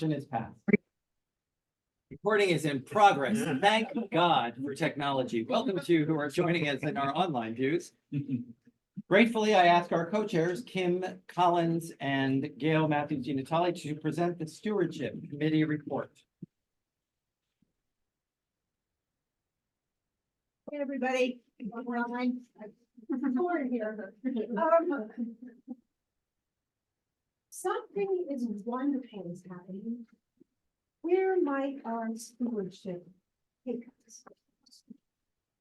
Is passed. Recording is in progress. Thank God for technology. Welcome to who are joining us in our online views. Gratefully, I ask our co-chairs, Kim Collins and Gail Matthews Ginatali, to present the Stewardship Committee report. Hey, everybody. We're online. Here. Something is wonderful is happening. Where might our stewardship take us?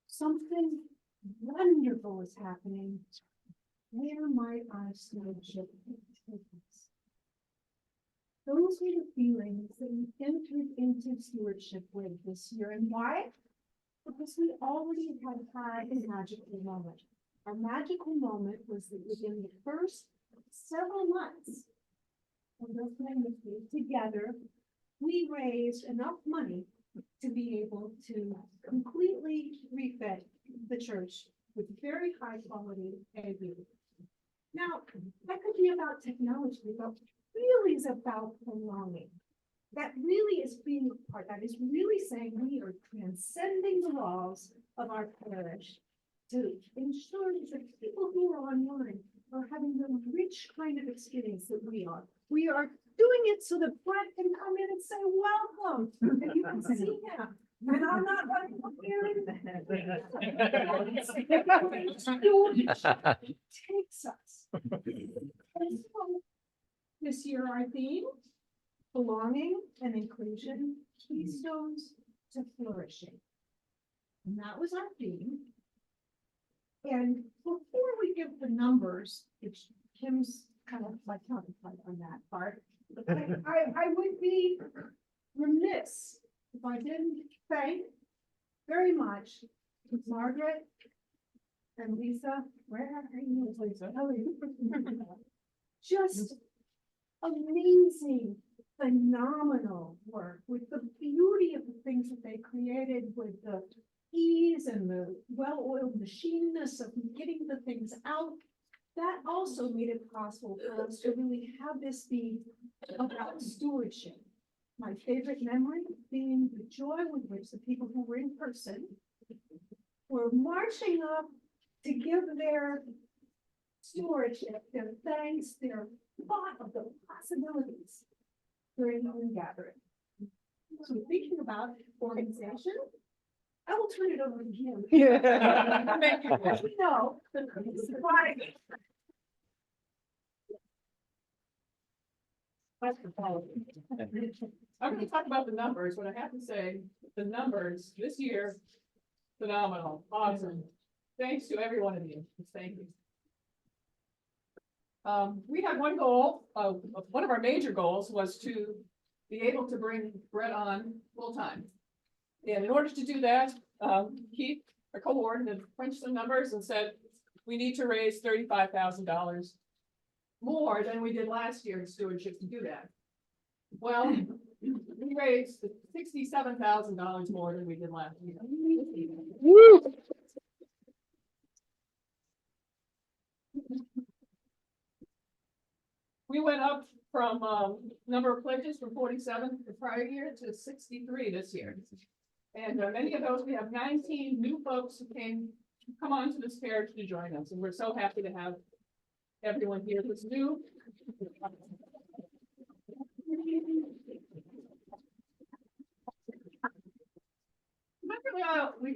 Something wonderful is happening. Where might our stewardship take us? Those were the feelings that we entered into stewardship with this year. And why? Because we already had a magical moment. Our magical moment was that within the first several months of those ministries together, we raised enough money to be able to completely refit the church with very high quality AV. Now, that could be about technology, but really is about belonging. That really is being a part, that is really saying we are transcending the walls of our parish to ensure that people who are online are having the rich kind of experience that we are. We are doing it so that Brett can come in and say, welcome, and you can see him. And I'm not running up here. It takes us. And so this year, our theme, belonging and inclusion, keystones to flourishing. And that was our theme. And before we give the numbers, which Kim's kind of like on that part, I would be remiss if I didn't thank very much Margaret and Lisa. Where are you, Lisa? Just amazing, phenomenal work with the beauty of the things that they created, with the ease and the well-oiled machineness of getting the things out. That also made it possible for us to really have this be about stewardship. My favorite memory being the joy with which the people who were in person were marching up to give their stewardship, their thanks, their thought of the possibilities during the gathering. So thinking about organization, I will turn it over to Kim. Yeah. Thank you. We know. I'm going to talk about the numbers, but I have to say, the numbers this year, phenomenal, awesome. Thanks to every one of you. Thank you. We had one goal, one of our major goals was to be able to bring Brett on full time. And in order to do that, Keith, our co-warden, had crunched some numbers and said, we need to raise $35,000 more than we did last year in stewardship to do that. Well, we raised $67,000 more than we did last year. Woo! We went up from number of pledges from 47 the prior year to 63 this year. And many of those, we have 19 new folks who come on to this parish to join us. And we're so happy to have everyone here who's new.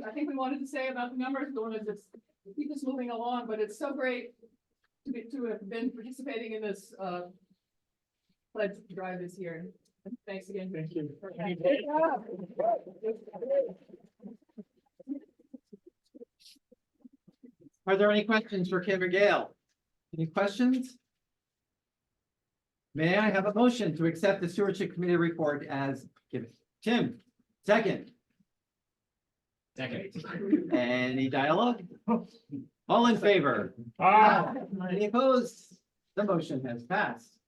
I think we wanted to say about the numbers, we wanted to just keep this moving along, but it's so great to have been participating in this pledge drive this year. Thanks again. Thank you. Are there any questions for Kim or Gail? Any questions? May I have a motion to accept the Stewardship Committee report as given? Tim, second. Second. Any dialogue? All in favor? Any opposed? The motion has passed.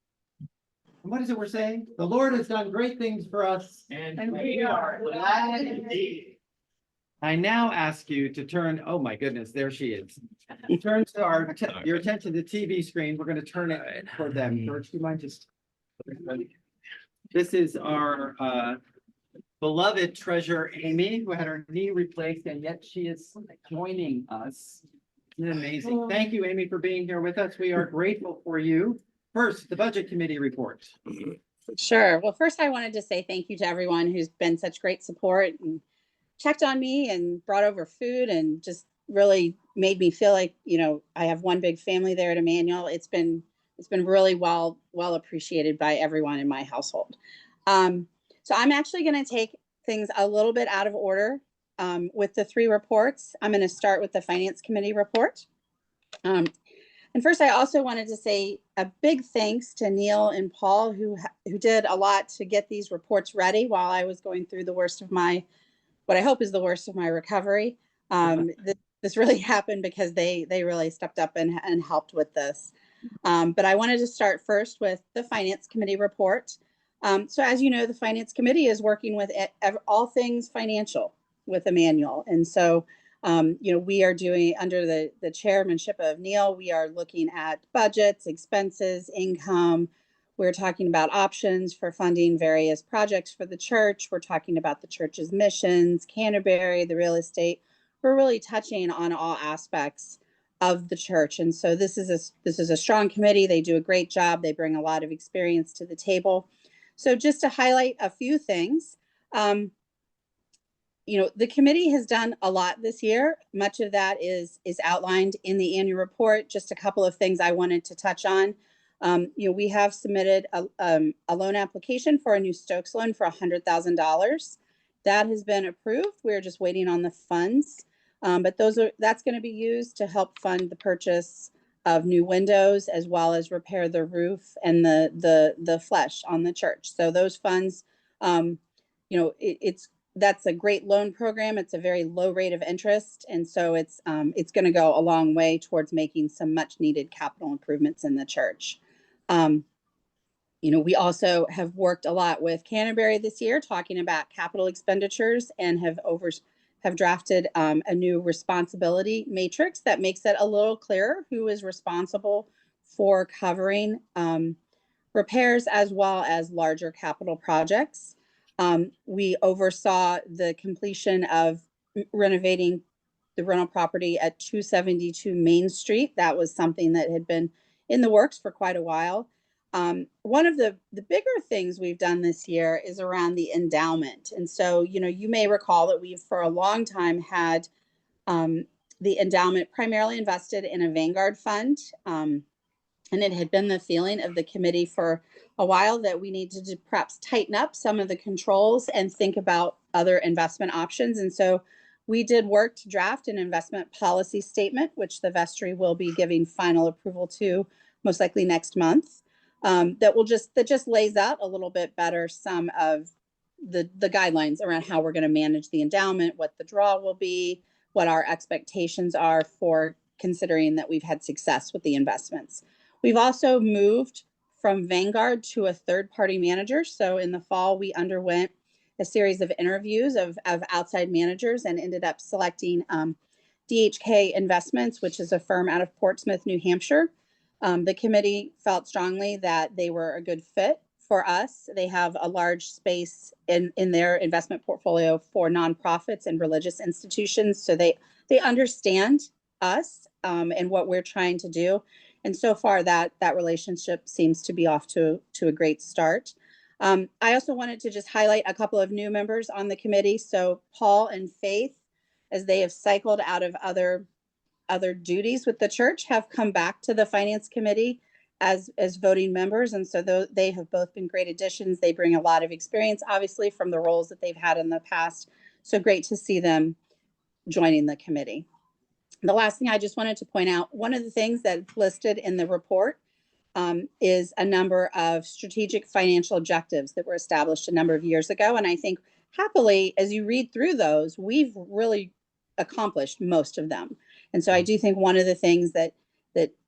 And what is it we're saying? The Lord has done great things for us. And we are glad indeed. I now ask you to turn, oh my goodness, there she is. Turn to your attention to the TV screen. We're going to turn it for them. George, do you mind just? This is our beloved treasurer, Amy, who had her knee replaced, and yet she is joining us. Isn't it amazing? Thank you, Amy, for being here with us. We are grateful for you. First, the Budget Committee report. Sure. Well, first I wanted to say thank you to everyone who's been such great support and checked on me and brought over food and just really made me feel like, I have one big family there at Emmanuel. It's been really well appreciated by everyone in my household. So I'm actually going to take things a little bit out of order with the three reports. I'm going to start with the Finance Committee report. And first, I also wanted to say a big thanks to Neil and Paul, who did a lot to get these reports ready while I was going through what I hope is the worst of my recovery. This really happened because they really stepped up and helped with this. But I wanted to start first with the Finance Committee report. So as you know, the Finance Committee is working with all things financial with Emmanuel. And so we are doing, under the chairmanship of Neil, we are looking at budgets, expenses, income. We're talking about options for funding various projects for the church. We're talking about the church's missions, Canterbury, the real estate. We're really touching on all aspects of the church. And so this is a strong committee. They do a great job. They bring a lot of experience to the table. So just to highlight a few things, the committee has done a lot this year. Much of that is outlined in the annual report. Just a couple of things I wanted to touch on. We have submitted a loan application for a new Stokes loan for $100,000. That has been approved. We're just waiting on the funds. But that's going to be used to help fund the purchase of new windows, as well as repair the roof and the flesh on the church. So those funds, that's a great loan program. It's a very low rate of interest. And so it's going to go a long way towards making some much needed capital improvements in the church. We also have worked a lot with Canterbury this year, talking about capital expenditures, and have drafted a new responsibility matrix that makes it a little clearer who is responsible for covering repairs as well as larger capital projects. We oversaw the completion of renovating the rental property at 272 Main Street. That was something that had been in the works for quite a while. One of the bigger things we've done this year is around the endowment. And so, you may recall that we've for a long time had the endowment primarily invested in a Vanguard fund. And it had been the feeling of the committee for a while that we needed to perhaps tighten up some of the controls and think about other investment options. And so we did work to draft an investment policy statement, which the vestry will be giving final approval to most likely next month. That just lays out a little bit better some of the guidelines around how we're going to manage the endowment, what the draw will be, what our expectations are for considering that we've had success with the investments. We've also moved from Vanguard to a third-party manager. So in the fall, we underwent a series of interviews of outside managers and ended up selecting DHK Investments, which is a firm out of Portsmouth, New Hampshire. The committee felt strongly that they were a good fit for us. They have a large space in their investment portfolio for nonprofits and religious institutions. So they understand us and what we're trying to do. And so far that relationship seems to be off to a great start. I also wanted to just highlight a couple of new members on the committee. So Paul and Faith, as they have cycled out of other duties with the church, have come back to the Finance Committee as voting members. And so they have both been great additions. They bring a lot of experience, obviously, from the roles that they've had in the past. So great to see them joining the committee. The last thing I just wanted to point out, one of the things that's listed in the report is a number of strategic financial objectives that were established a number of years ago. And I think happily, as you read through those, we've really accomplished most of them. And so I do think one of the things that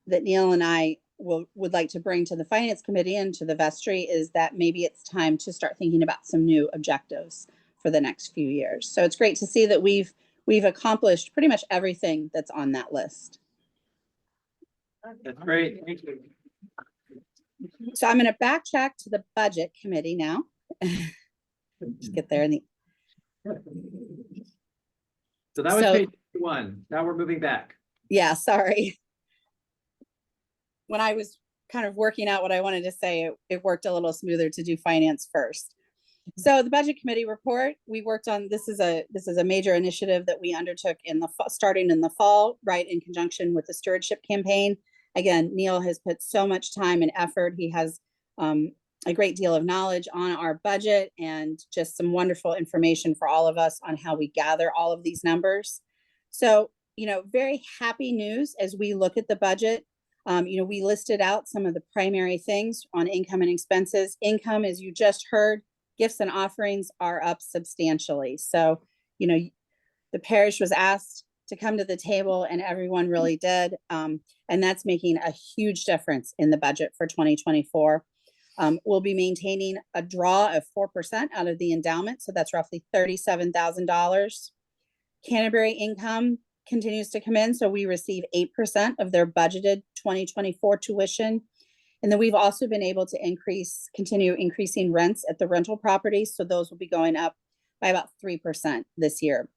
Neil and I would like to bring to the Finance Committee and to the vestry is that maybe it's time to start thinking about some new objectives for the next few years. So it's great to see that we've accomplished pretty much everything that's on that list. That's great. Thank you. So I'm going to backtrack to the budget committee now. Just get there in the, So that was So- page 1. Now we're moving back. yeah, sorry. When I was kind of working out what I wanted to say, it worked a little smoother to do finance first. So the budget committee report, we worked on, this is a major initiative that we undertook starting in the fall, right, in conjunction with the stewardship campaign. Again, Neil has put so much time and effort. He has a great deal of knowledge on our budget and just some wonderful information for all of us on how we gather all of these numbers. So, very happy news as we look at the budget. We listed out some of the primary things on income and expenses. Income, as you just heard, gifts and offerings are up substantially. So, the parish was asked to come to the table and everyone really did. And that's making a huge difference in the budget for 2024. We'll be maintaining a draw of 4% out of the endowment. So that's roughly $37,000. Canterbury income continues to come in. So we receive 8% of their budgeted 2024 tuition. And then we've also been able to continue increasing rents at the rental properties. So those will be going up by about 3% this year.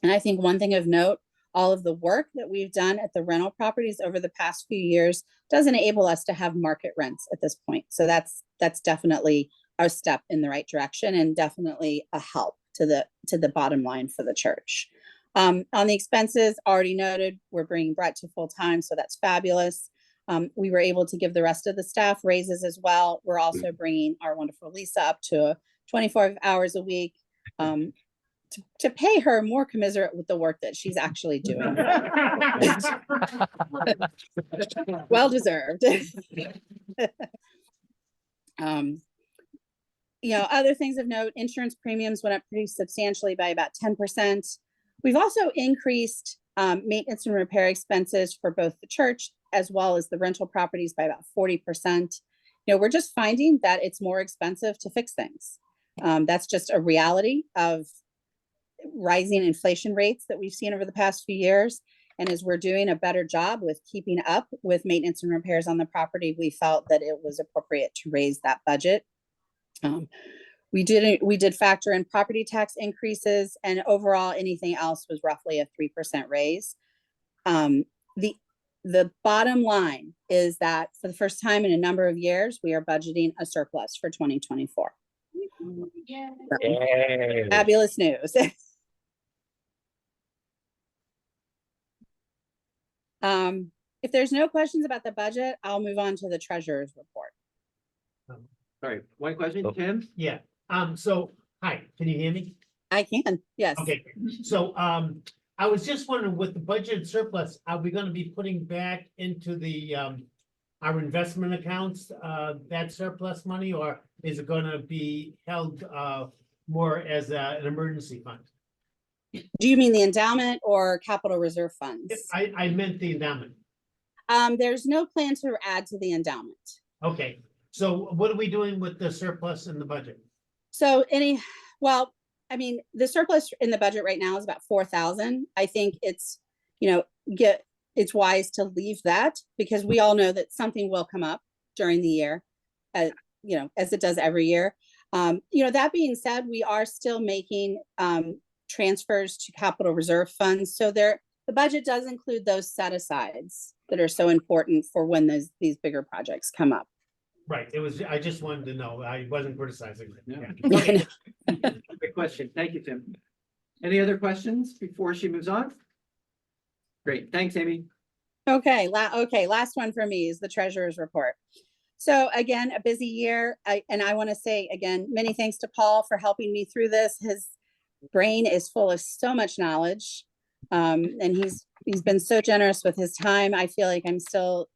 And I think one thing of note, all of the work that we've done at the rental properties over the past few years does enable us to have market rents at this point. So that's definitely our step in the right direction and definitely a help to the bottom line for the church. On the expenses, already noted, we're bringing Brett to full time, so that's fabulous. We were able to give the rest of the staff raises as well. We're also bringing our wonderful Lisa up to 24 hours a week to pay her more commiserate with the work that she's actually doing. Well deserved. Other things of note, insurance premiums went up pretty substantially by about 10%. We've also increased maintenance and repair expenses for both the church as well as the rental properties by about 40%. We're just finding that it's more expensive to fix things. That's just a reality of rising inflation rates that we've seen over the past few years. And as we're doing a better job with keeping up with maintenance and repairs on the property, we felt that it was appropriate to raise that budget. We did factor in property tax increases, and overall anything else was roughly a 3% raise. The bottom line is that for the first time in a number of years, we are budgeting a surplus for 2024. Yay. Fabulous news. If there's no questions about the budget, I'll move on to the treasurer's report. Sorry, one question, Tim? Yeah, hi, can you hear me? I can, yes. Okay, so, I was just wondering, with the budget surplus, are we gonna be putting back into the, our investment accounts, that surplus money, or is it gonna be held, more as an emergency fund? Do you mean the endowment or capital reserve funds? I meant the endowment. There's no plan to add to the endowment. Okay, so what are we doing with the surplus in the budget? So the surplus in the budget right now is about 4,000. I think it's wise to leave that because we all know that something will come up during the year, as it does every year. That being said, we are still making transfers to capital reserve funds. So the budget does include those set asides that are so important for when these bigger projects come up. Right, I just wanted to know, I wasn't criticizing. Yeah. Okay. Great question. Thank you, Tim. Any other questions before she moves on? Great. Thanks, Amy. Okay, last one for me is the treasurer's report. So again, a busy year. I want to say again, many thanks to Paul for helping me through this. His brain is full of so much knowledge. And he's been so generous with his time. I feel like I'm still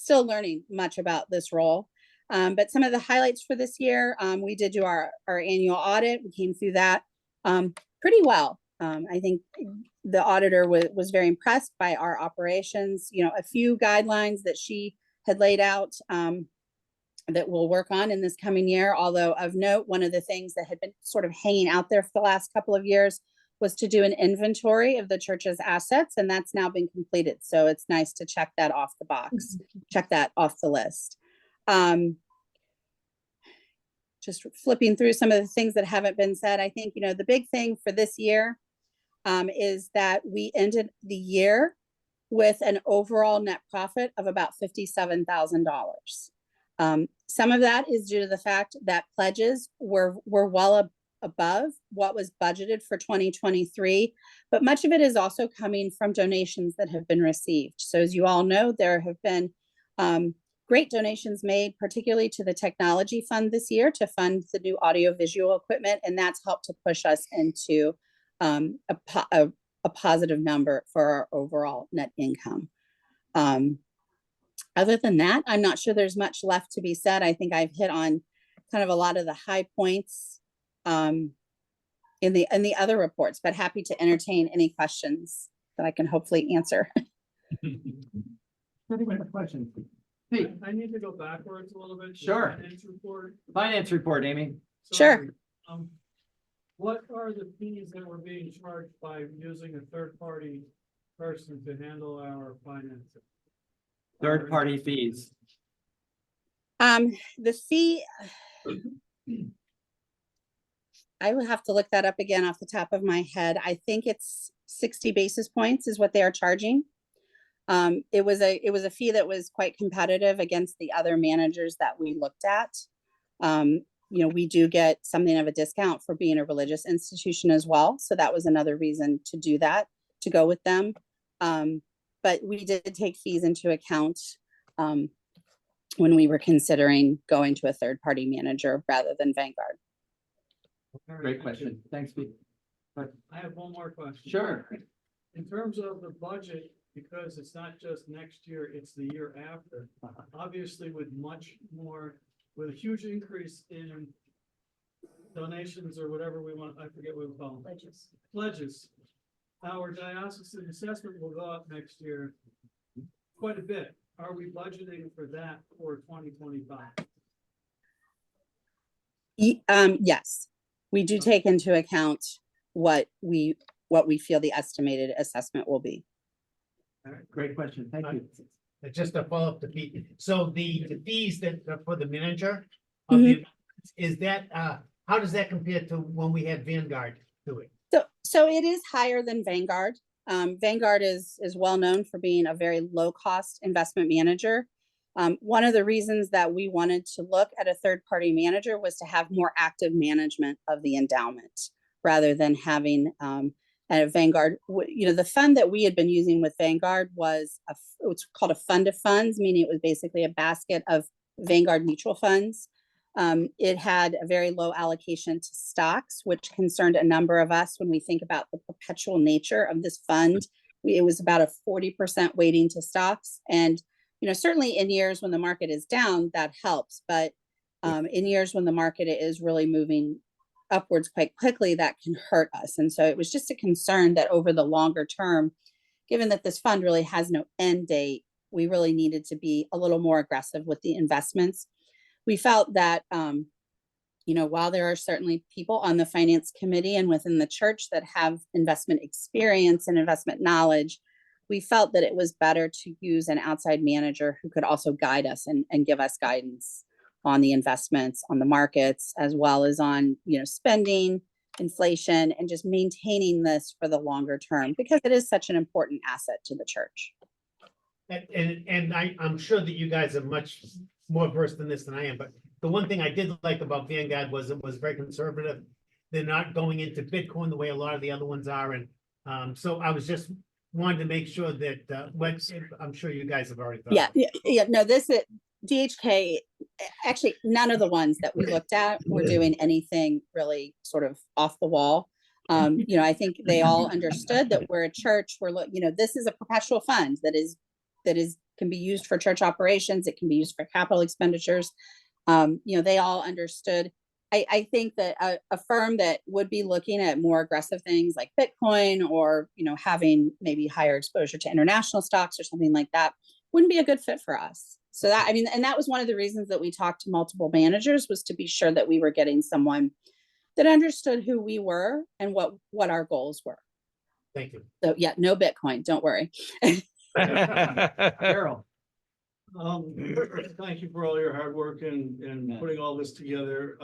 learning much about this role. But some of the highlights for this year, we did do our annual audit. We came through that pretty well. I think the auditor was very impressed by our operations. A few guidelines that she had laid out that we'll work on in this coming year. Although of note, one of the things that had been sort of hanging out there for the last couple of years was to do an inventory of the church's assets, and that's now been completed. So it's nice to check that off the box, check that off the list. just flipping through some of the things that haven't been said, I think, the big thing for this year is that we ended the year with an overall net profit of about $57,000. Some of that is due to the fact that pledges were well above what was budgeted for 2023, but much of it is also coming from donations that have been received. So as you all know, there have been great donations made, particularly to the technology fund this year to fund the new audiovisual equipment, and that's helped to push us into a positive number for our overall net income. Other than that, I'm not sure there's much left to be said. I think I've hit on kind of a lot of the high points in the other reports, but happy to entertain any questions that I can hopefully answer. Anybody have questions? Pete, I need to go backwards a little bit. to the Sure. Finance report. finance report, Amy. Sure. Sorry. What are the fees that were being charged by using a third-party person to handle our finances? Third-party fees. The fee, I will have to look that up again off the top of my head. I think it's 60 basis points is what they are charging. It was a fee that was quite competitive against the other managers that we looked at. We do get something of a discount for being a religious institution as well. So that was another reason to do that, to go with them. But we did take fees into account when we were considering going to a third-party manager rather than Vanguard. Great question. Thanks, Pete. I have one more question. Sure. In terms of the budget, because it's not just next year, it's the year after, obviously with with a huge increase in donations or whatever we want, I forget what we call them. Pledges. Our diocesan assessment will go up next year quite a bit. Are we budgeting for that for 2025? Yes, we do take into account what we feel the estimated assessment will be. All right, great question. Thank you. Just to follow up the fee, so the fees that are for the manager of the, is that, how does that compare to when we had Vanguard do it? So it is higher than Vanguard. Vanguard is well known for being a very low cost investment manager. One of the reasons that we wanted to look at a third party manager was to have more active management of the endowment rather than having a Vanguard. The fund that we had been using with Vanguard was it's called a fund of funds, meaning it was basically a basket of Vanguard mutual funds. It had a very low allocation to stocks, which concerned a number of us when we think about the perpetual nature of this fund. It was about a 40% weighting to stocks. And, certainly in years when the market is down, that helps. But in years when the market is really moving upwards quite quickly, that can hurt us. And so it was just a concern that over the longer term, given that this fund really has no end date, we really needed to be a little more aggressive with the investments. We felt that, while there are certainly people on the finance committee and within the church that have investment experience and investment knowledge, we felt that it was better to use an outside manager who could also guide us and give us guidance on the investments, on the markets, as well as on, spending, inflation, and just maintaining this for the longer term, because it is such an important asset to the church. And I'm sure that you guys are much more versed in this than I am, but the one thing I did like about Vanguard was it was very conservative. They're not going into Bitcoin the way a lot of the other ones are. And so I was just wanted to make sure that I'm sure you guys have already thought. Yeah. No, this is DHK. Actually, none of the ones that we looked at were doing anything really sort of off the wall. I think they all understood that we're a church. This is a perpetual fund that can be used for church operations. It can be used for capital expenditures. They all understood. I think that a firm that would be looking at more aggressive things like Bitcoin or, having maybe higher exposure to international stocks or something like that wouldn't be a good fit for us. So and that was one of the reasons that we talked to multiple managers, was to be sure that we were getting someone that understood who we were and what our goals were. Thank you. So yeah, no Bitcoin, don't worry. Carol. Thank you for all your hard work and putting all this together.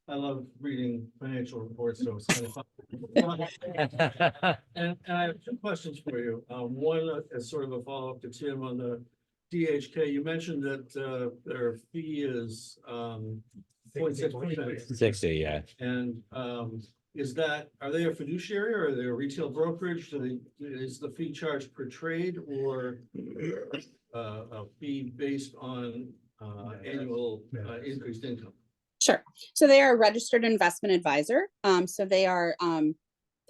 I love reading financial reports, so it's kind of fun. And I have two questions for you. One is sort of a follow-up to Tim on the DHK. You mentioned that their fee is 0.6%. 60, yeah. And is that, are they a fiduciary or are they a retail brokerage? Is the fee charged per trade or a fee based on annual increased income? Sure. So they are a registered investment advisor. So they are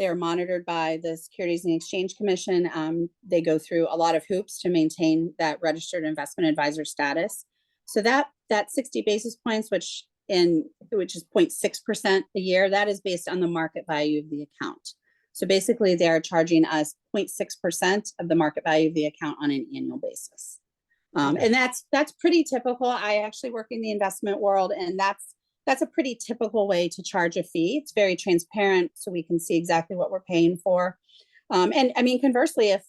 monitored by the Securities and Exchange Commission. They go through a lot of hoops to maintain that registered investment advisor status. So that 60 basis points, which is 0.6% a year, that is based on the market value of the account. So basically they are charging us 0.6% of the market value of the account on an annual basis. And that's pretty typical. I actually work in the investment world, and that's a pretty typical way to charge a fee. It's very transparent, so we can see exactly what we're paying for. And I mean, conversely, if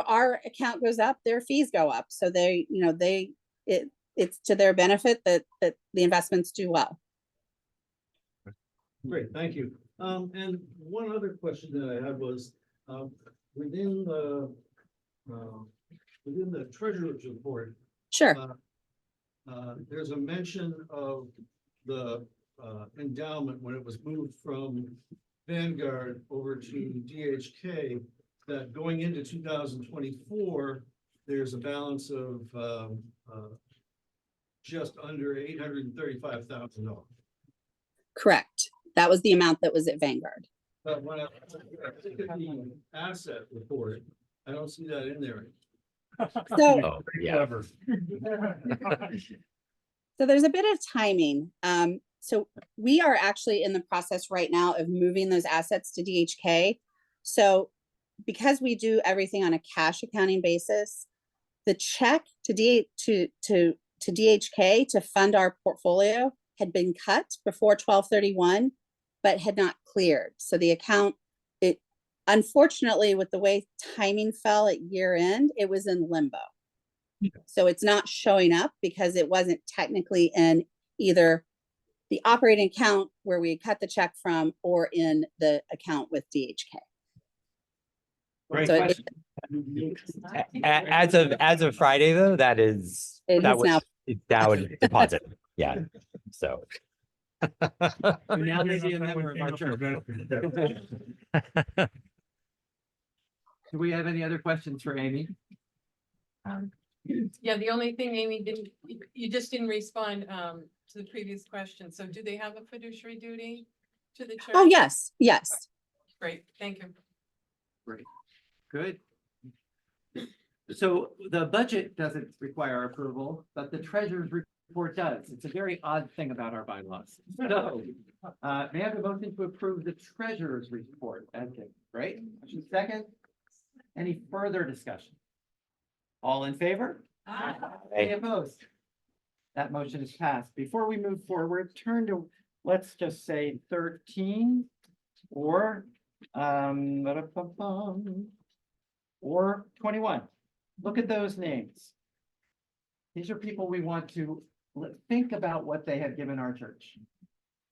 our account goes up, their fees go up. So it's to their benefit that the investments do well. Great, thank you. And one other question that I had was, within the treasurer's report, Sure. there's a mention of the endowment when it was moved from Vanguard over to DHK, that going into 2024, there's a balance of just under $835,000. Correct. That was the amount that was at Vanguard. But when I look at the asset report, I don't see that in there. So, Oh, yeah. so there's a bit of timing. So we are actually in the process right now of moving those assets to DHK. So because we do everything on a cash accounting basis, the check to DHK to fund our portfolio had been cut before 12/31, but had not cleared. So the account, unfortunately, with the way timing fell at year end, it was in limbo. So it's not showing up because it wasn't technically in either the operating account where we cut the check from or in the account with DHK. Great So question. As of Friday, though, that is It that is was now- now a deposit. Yeah. So Now they be a member of our church. Do we have any other questions for Amy? Yeah, the only thing, Amy, you just didn't respond to the previous question. So do they have a fiduciary duty to the church? Oh, yes, yes. Great, thank you. Great, good. So the budget doesn't require approval, but the treasurer's report does. It's a very odd thing about our bylaws. So, may I have a motion to approve the treasurer's report? Okay, great. Motion second. Any further discussion? All in favor? Any opposed? That motion is passed. Before we move forward, turn to, let's just say 13 or 21. Look at those names. These are people we want to think about what they have given our church.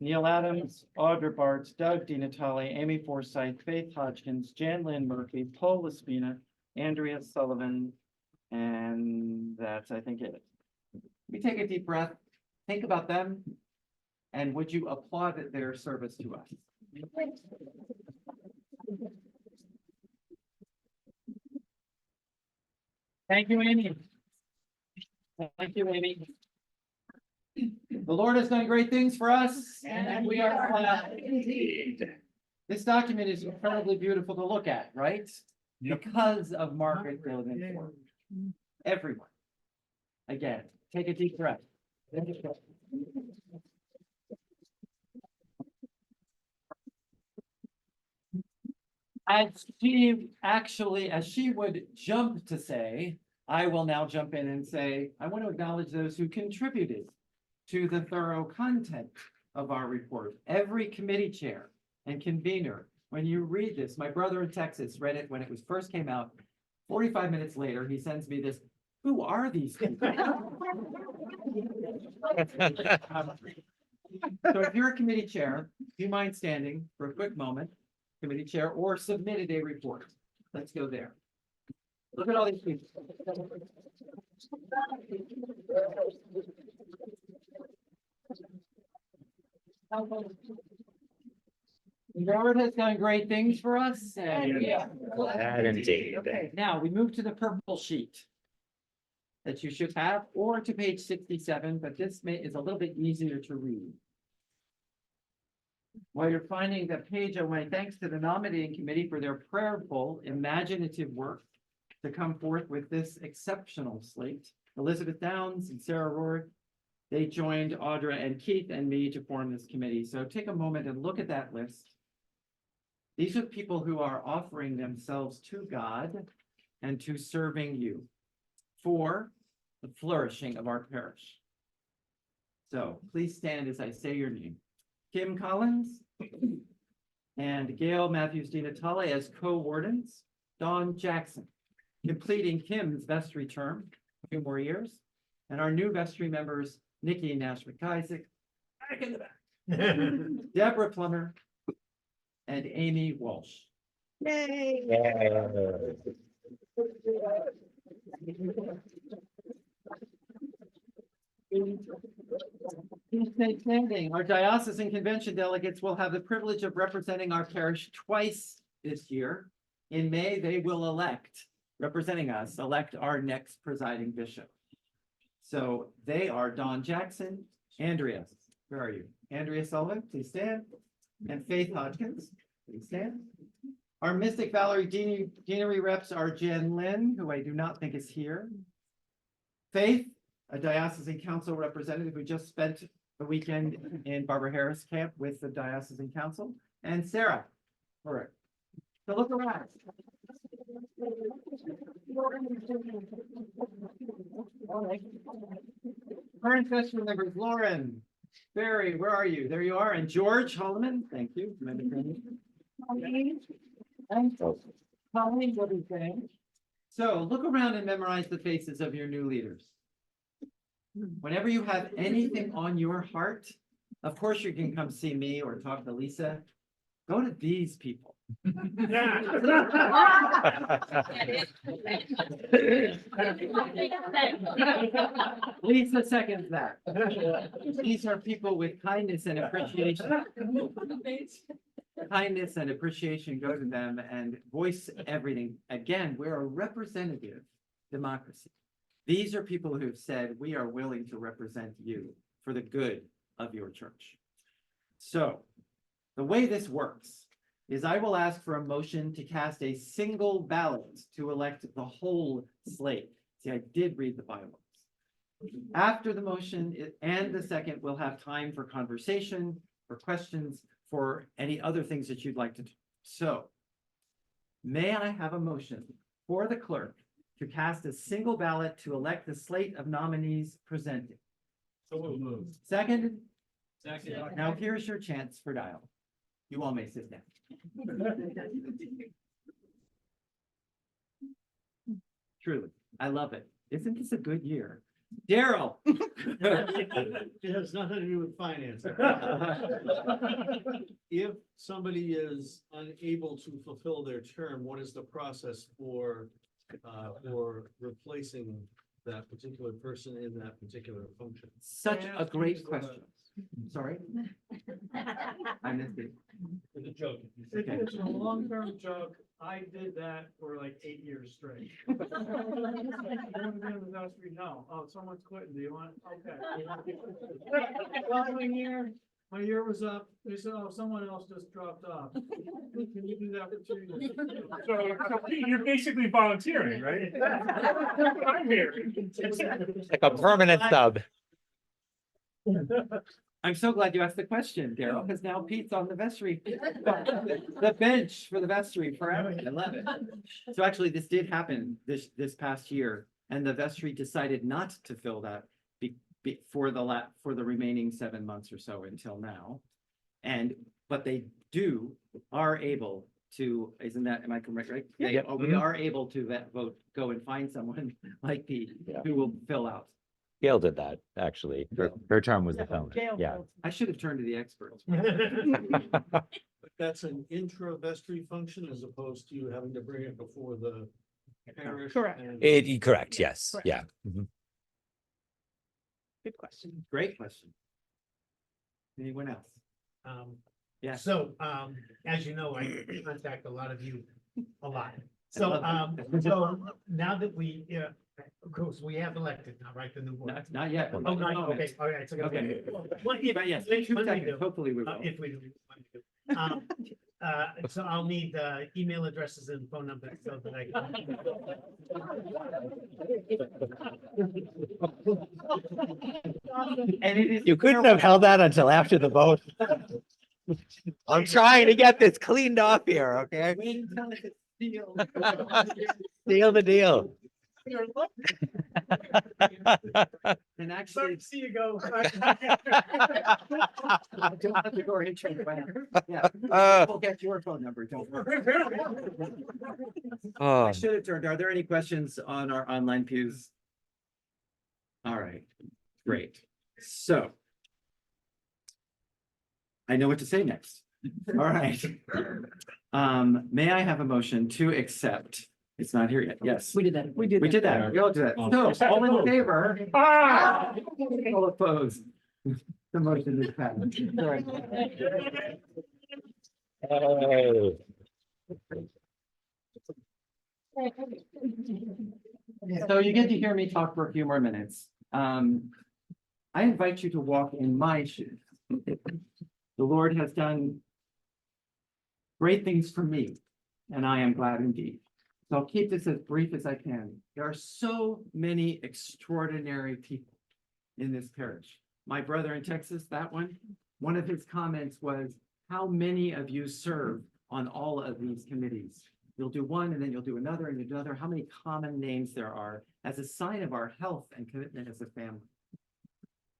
Neil Adams, Audra Bartz, Doug DiNatale, Amy Forsythe, Faith Hodgkins, Jan Lynn Murphy, Paul Laspina, Andrea Sullivan, and that's, I think, it. We take a deep breath, think about them, and would you applaud their service to us? Thank you, Amy. Thank you, Amy. The Lord has done great things for us, and we are glad. Indeed. This document is incredibly beautiful to look at, right? Because of Margaret Gilligan's work. Everyone. Again, take a deep breath. As she would jump to say, I will now jump in and say, I want to acknowledge those who contributed to the thorough content of our report. Every committee chair and convener, when you read this, my brother in Texas read it when it first came out. 45 minutes later, he sends me this Who are these people? So if you're a committee chair, do you mind standing for a quick moment, committee chair, or submitted a report? Let's go there. Look at all these people. The Lord has done great things for us. And Glad indeed. Okay, now we move to the purple sheet that you should have, or to page 67, but this is a little bit easier to read. While you're finding that page, I want to thanks to the nominating committee for their prayerful, imaginative work to come forth with this exceptional slate. Elizabeth Downs and Sarah Rourke, they joined Audra and Keith and me to form this committee. So take a moment and look at that list. These are people who are offering themselves to God and to serving you for the flourishing of our parish. So please stand as I say your name. Kim Collins and Gail Matthews Di Natale as co-wardens. Dawn Jackson, completing Kim's vestry term, 2 more years. And our new vestry members, Nikki Nash McIsaac, back in the back. Deborah Plummer and Amy Walsh. Yay! Our diocesan convention delegates will have the privilege of representing our parish twice this year. In May, they will elect, representing us, elect our next presiding bishop. So they are Dawn Jackson, Andrea, where are you? Andrea Sullivan, please stand. And Faith Hodgkins, please stand. Our Mystic Valerie Deanery reps are Jen Lynn, who I do not think is here. Faith, a diocesan council representative who just spent the weekend in Barbara Harris camp with the diocesan council. And Sarah, all right. So look around. Current vestry members, Lauren, Barry, where are you? There you are. And George Holloman, thank you. Colleen, what is saying? So look around and memorize the faces of your new leaders. Whenever you have anything on your heart, of course you can come see me or talk to Lisa. Go to these people. Lisa seconds that. These are people with kindness and appreciation. Kindness and appreciation go to them and voice everything. Again, we're a representative democracy. These are people who have said, we are willing to represent you for the good of your church. So the way this works is I will ask for a motion to cast a single ballot to elect the whole slate. See, I did read the bylaws. After the motion and the second, we'll have time for conversation, for questions, for any other things that you'd like to do. So may I have a motion for the clerk to cast a single ballot to elect the slate of nominees presented? So we'll move. Second? Second. Now here's your chance for dialogue. You all may sit down. Truly, I love it. Isn't this a good year? Daryl. It has nothing to do with finance. If somebody is unable to fulfill their term, what is the process for replacing that particular person in that particular function? Such a great question. Sorry? I missed it. It's a joke. Okay. It's a long-term joke. I did that for like 8 years straight. No, oh, someone's quitting. Do you want? Okay. Well, my year was up. They said, oh, someone else just dropped off. Can you do that for 2 years? So you're basically volunteering, right? I'm here. Like a permanent sub. I'm so glad you asked the question, Daryl, because now Pete's on the vestry, the bench for the vestry forever. I love it. So actually, this did happen this past year, and the vestry decided not to fill that for the remaining 7 months or so until now. But they are able to, isn't that, am I correct, right? Yeah. They- We Mhm. are able to vote, go and find someone like Pete Yeah. who will fill out. Gail did that, actually. Her term was the felon. Yeah. I should have turned to the experts. But that's an intra-vestry function as opposed to having to bring it before the parish. Correct. and- Correct, yes, Correct. yeah. Mhm. Good question. Great question. Anyone else? Yeah. So, as you know, I contact a lot of you a lot. I So, love it. so now that we, of course, we have elected now, right, the new board. Not yet. Oh, no, okay, all right, so. Okay. Well, if- But yes, if- 2 when we seconds, do, hopefully we will. If we do. when we do. So I'll need email addresses and phone numbers so that I And it is. You couldn't have held that until after the vote. I'm trying to get this cleaned off here, okay? Wait until it's sealed. Seal the deal. And Sorry actually, to see you go. I don't have to go intro. Yeah, we'll get your phone number, don't worry. Oh, I should have turned. Are there any questions on our online pews? All right, great. So I know what to say next. All right. May I have a motion to accept? It's not here yet. Yes, We did that. We did. we did that. We all did that. So all in favor? Ah! All opposed? The motion is passed. All right. hey. So you get to hear me talk for a few more minutes. I invite you to walk in my shoes. The Lord has done great things for me, and I am glad indeed. So I'll keep this as brief as I can. There are so many extraordinary people in this parish. My brother in Texas, that one of his comments was, how many of you serve on all of these committees? You'll do one and then you'll do another and another. How many common names there are as a sign of our health and commitment as a family.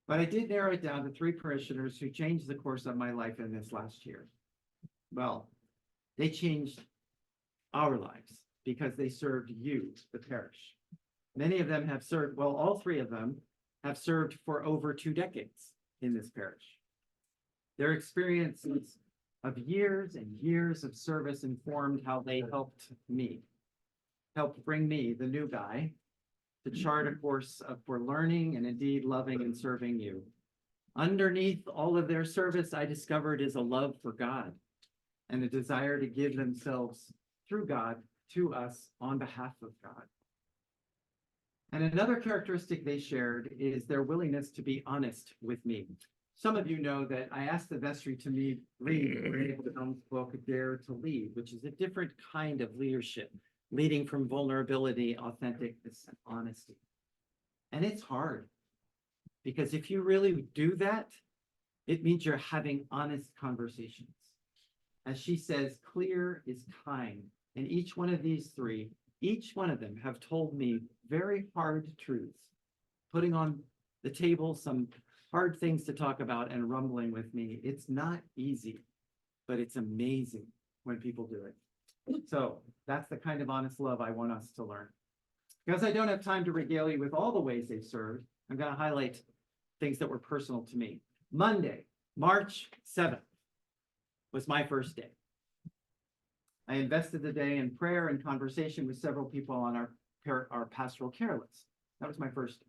But I did narrow it down to 3 parishioners who changed the course of my life in this last year. Well, they changed our lives because they served you, the parish. Many of them have served, well, all 3 of them have served for over 2 decades in this parish. Their experiences of years and years of service informed how they helped bring me, the new guy, to chart a course for learning and indeed loving and serving you. Underneath all of their service, I discovered is a love for God and a desire to give themselves through God to us on behalf of God. And another characteristic they shared is their willingness to be honest with me. Some of you know that I asked the vestry to read Brown's book, Dare to Lead, which is a different kind of leadership, leading from vulnerability, authenticness, and honesty. And it's hard, because if you really do that, it means you're having honest conversations. As she says, clear is kind. And each one of these 3, each one of them have told me very hard truths, putting on the table some hard things to talk about and rumbling with me. It's not easy, but it's amazing when people do it. So that's the kind of honest love I want us to learn. Because I don't have time to regale you with all the ways they've served, I'm going to highlight things that were personal to me. Monday, March 7th was my first day. I invested the day in prayer and conversation with several people on our pastoral care list. That was my first day.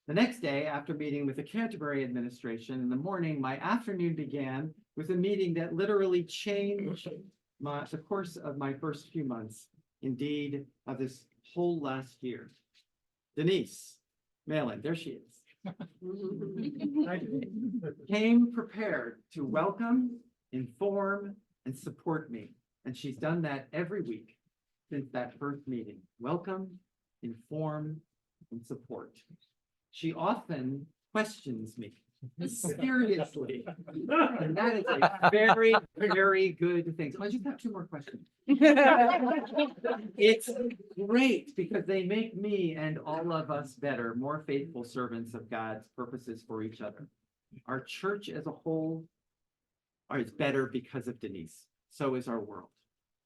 The next day, after meeting with the Canterbury administration in the morning, my afternoon began with a meeting that literally changed the course of my first few months, indeed, of this whole last year. Denise Malin, there she is, came prepared to welcome, inform, and support me. And she's done that every week since that first meeting. Welcome, inform, and support. She often questions me seriously. And that is a very, very good thing. So I just have 2 more questions. It's great because they make me and all of us better, more faithful servants of God's purposes for each other. Our church as a whole is better because of Denise. So is our world.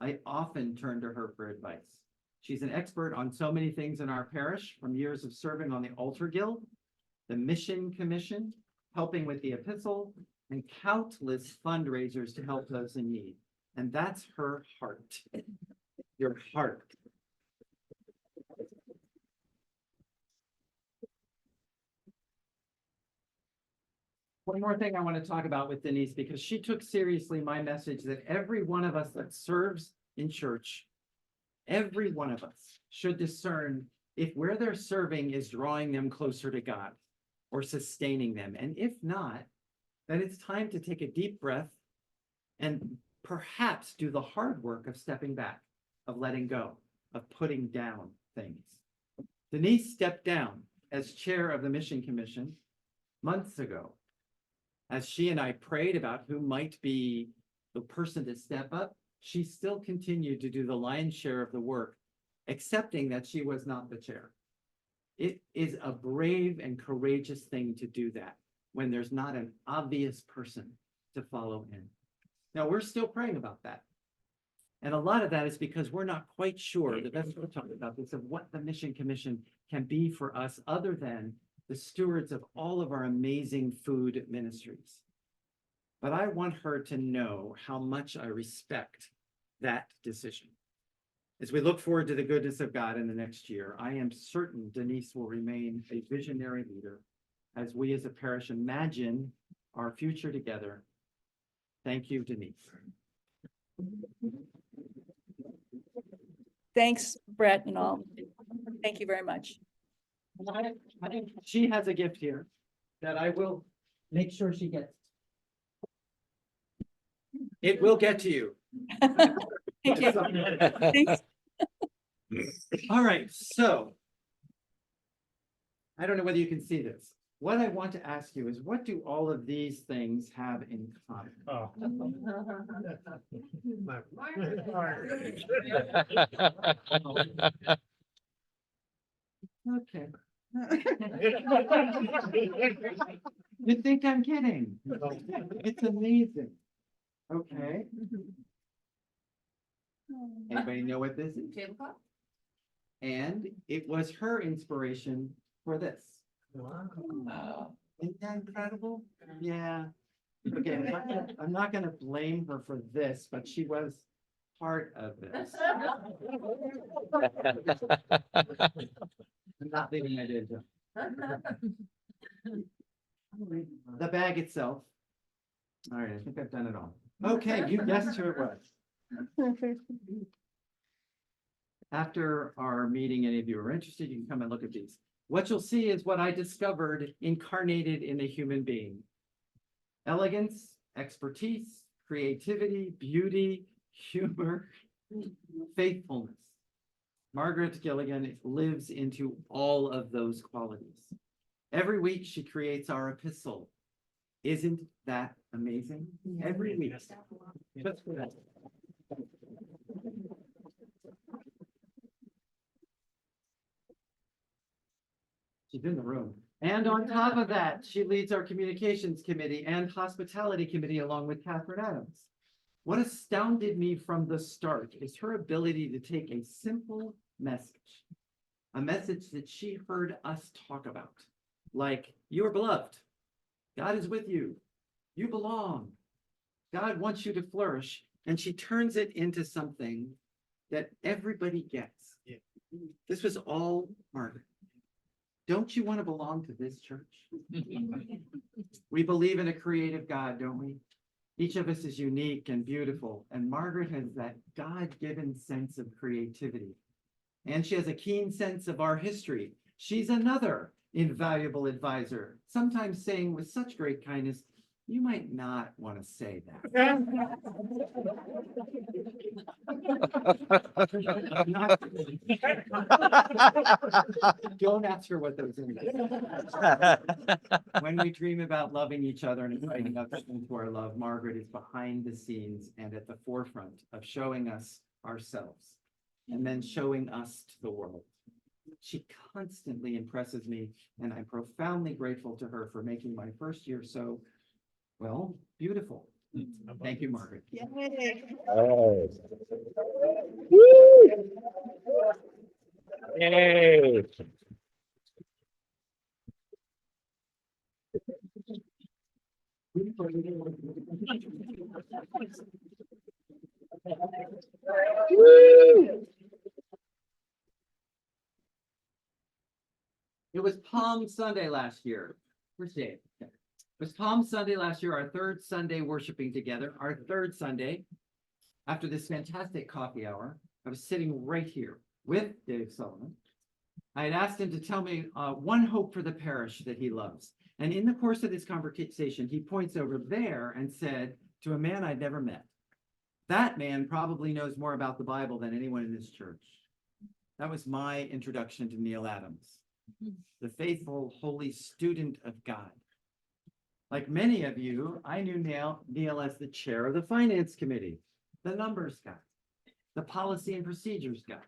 I often turn to her for advice. She's an expert on so many things in our parish, from years of serving on the Altar Guild, the Mission Commission, helping with the epistle, and countless fundraisers to help those in need. And that's her heart. Your heart. One more thing I want to talk about with Denise, because she took seriously my message that every one of us that serves in church, every one of us should discern if where they're serving is drawing them closer to God or sustaining them. And if not, then it's time to take a deep breath and perhaps do the hard work of stepping back, of letting go, of putting down things. Denise stepped down as chair of the Mission Commission months ago. As she and I prayed about who might be the person to step up, she still continued to do the lion's share of the work, accepting that she was not the chair. It is a brave and courageous thing to do that when there's not an obvious person to follow in. Now, we're still praying about that. And a lot of that is because we're not quite sure, the best way to talk about this, of what the Mission Commission can be for us other than the stewards of all of our amazing food ministries. But I want her to know how much I respect that decision. As we look forward to the goodness of God in the next year, I am certain Denise will remain a visionary leader as we as a parish imagine our future together. Thank you, Denise. Thanks, Brett and all. Thank you very much. She has a gift here that I will make sure she gets. It will get to you. Thank you. Thanks. All right, so I don't know whether you can see this. What I want to ask you is, what do all of these things have in common? Oh. Okay. You think I'm kidding? It's amazing. Okay. Anybody know what this is? Tablecloth? And it was her inspiration for this. Isn't that incredible? Yeah. Okay, I'm not gonna blame her for this, but she was part of this. I'm not leaving that in. The bag itself. All right, I think I've done it all. Okay, you guessed who it was. After our meeting, any of you are interested, you can come and look at these. What you'll see is what I discovered incarnated in a human being. Elegance, expertise, creativity, beauty, humor, faithfulness. Margaret Gilligan lives into all of those qualities. Every week she creates our epistle. Isn't that amazing? Every week. Just for that. She's in the room. And on top of that, she leads our communications committee and hospitality committee along with Catherine Adams. What astounded me from the start is her ability to take a simple message, a message that she heard us talk about, like, you are beloved, God is with you, you belong, God wants you to flourish, and she turns it into something that everybody gets. Yeah. This was all Margaret. Don't you want to belong to this church? We believe in a creative God, don't we? Each of us is unique and beautiful, and Margaret has that God-given sense of creativity. And she has a keen sense of our history. She's another invaluable advisor, sometimes saying with such great kindness, you might not want to say that. Don't ask her what those mean. When we dream about loving each other and inviting others into our love, Margaret is behind the scenes and at the forefront of showing us ourselves and then showing us to the world. She constantly impresses me, and I'm profoundly grateful to her for making my first year so, well, beautiful. Thank you, Margaret. Oh. Woo! Yay. Woo! It was Palm Sunday last year. Where's Dave? It was Palm Sunday last year, our third Sunday worshiping together, our third Sunday. After this fantastic coffee hour, I was sitting right here with Dave Sullivan. I had asked him to tell me one hope for the parish that he loves. And in the course of this conversation, he points over there and said to a man I'd never met, that man probably knows more about the Bible than anyone in this church. That was my introduction to Neil Adams, the faithful, holy student of God. Like many of you, I knew Neil as the chair of the finance committee, the numbers guy, the policy and procedures guy.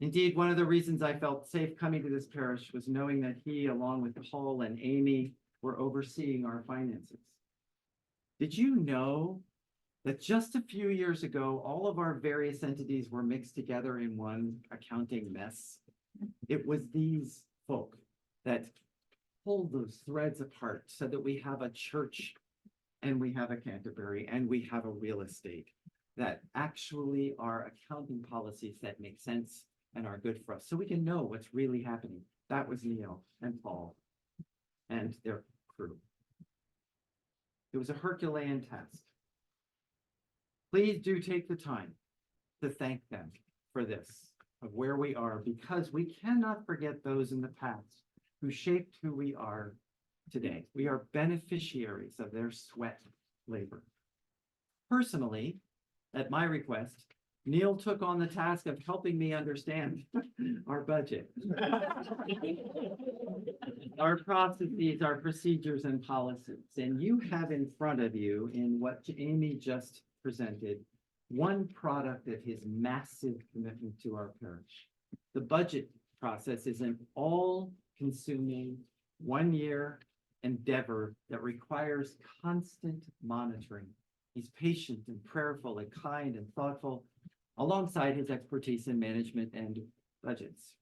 Indeed, one of the reasons I felt safe coming to this parish was knowing that he, along with Paul and Amy, were overseeing our finances. Did you know that just a few years ago, all of our various entities were mixed together in one accounting mess? It was these folk that pulled those threads apart so that we have a church and we have a Canterbury and we have a real estate that actually are accounting policies that make sense and are good for us, so we can know what's really happening. That was Neil and Paul and their crew. It was a Herculean task. Please do take the time to thank them for this, of where we are, because we cannot forget those in the past who shaped who we are today. We are beneficiaries of their sweat labor. Personally, at my request, Neil took on the task of helping me understand our budget, our processes, our procedures and policies. And you have in front of you, in what Amy just presented, one product of his massive commitment to our parish. The budget process is an all-consuming, one-year endeavor that requires constant monitoring. He's patient and prayerful and kind and thoughtful, alongside his expertise in management and budgets.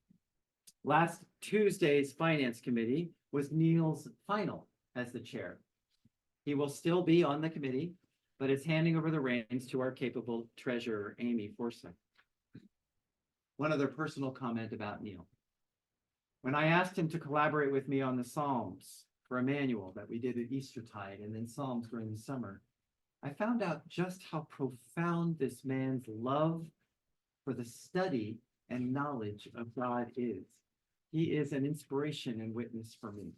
Last Tuesday's finance committee was Neil's final as the chair. He will still be on the committee, but is handing over the reins to our capable treasurer, Amy Forsyth. One other personal comment about Neil. When I asked him to collaborate with me on the Psalms for Emmanuel that we did at Eastertide and then Psalms during the summer, I found out just how profound this man's love for the study and knowledge of God is. He is an inspiration and witness for me.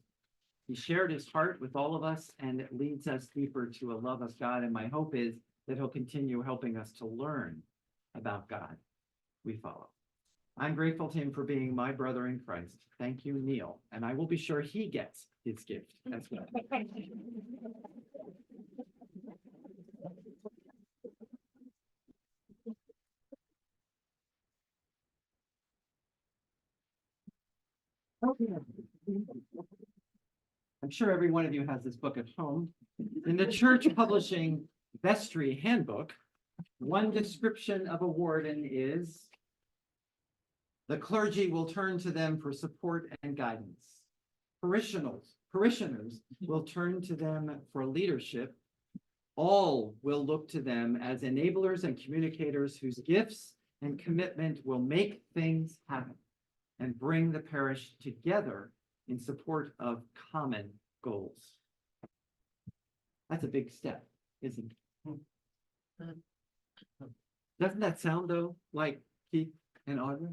He shared his heart with all of us, and it leads us deeper to a love of God. And my hope is that he'll continue helping us to learn about God we follow. I'm grateful to him for being my brother in Christ. Thank you, Neil. And I will be sure he gets his gift as well. I'm sure every one of you has this book at home. In the church publishing vestry handbook, one description of a warden is the clergy will turn to them for support and guidance. Parishioners will turn to them for leadership. All will look to them as enablers and communicators whose gifts and commitment will make things happen and bring the parish together in support of common goals. That's a big step, isn't it? Doesn't that sound, though, like Keith and Audrey?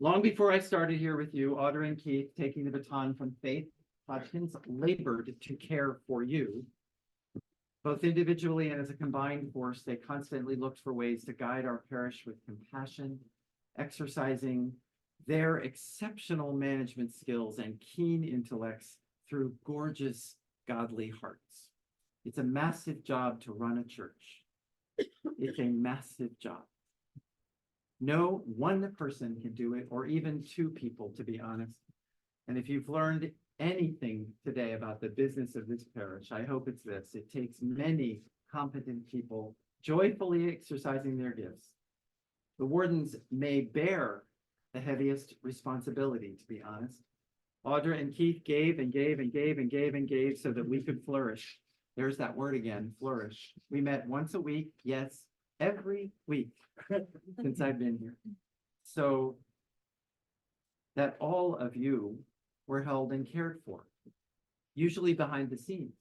Long before I started here with you, Audrey and Keith, taking the baton from Faith Hodgkins, labored to care for you. Both individually and as a combined force, they constantly looked for ways to guide our parish with compassion, exercising their exceptional management skills and keen intellects through gorgeous, godly hearts. It's a massive job to run a church. It's a massive job. No one person can do it, or even two people, to be honest. And if you've learned anything today about the business of this parish, I hope it's this. It takes many competent people joyfully exercising their gifts. The wardens may bear the heaviest responsibility, to be honest. Audra and Keith gave and gave and gave and gave and gave so that we could flourish. There's that word again, flourish. We met once a week, yes, every week since I've been here. So that all of you were held and cared for, usually behind the scenes.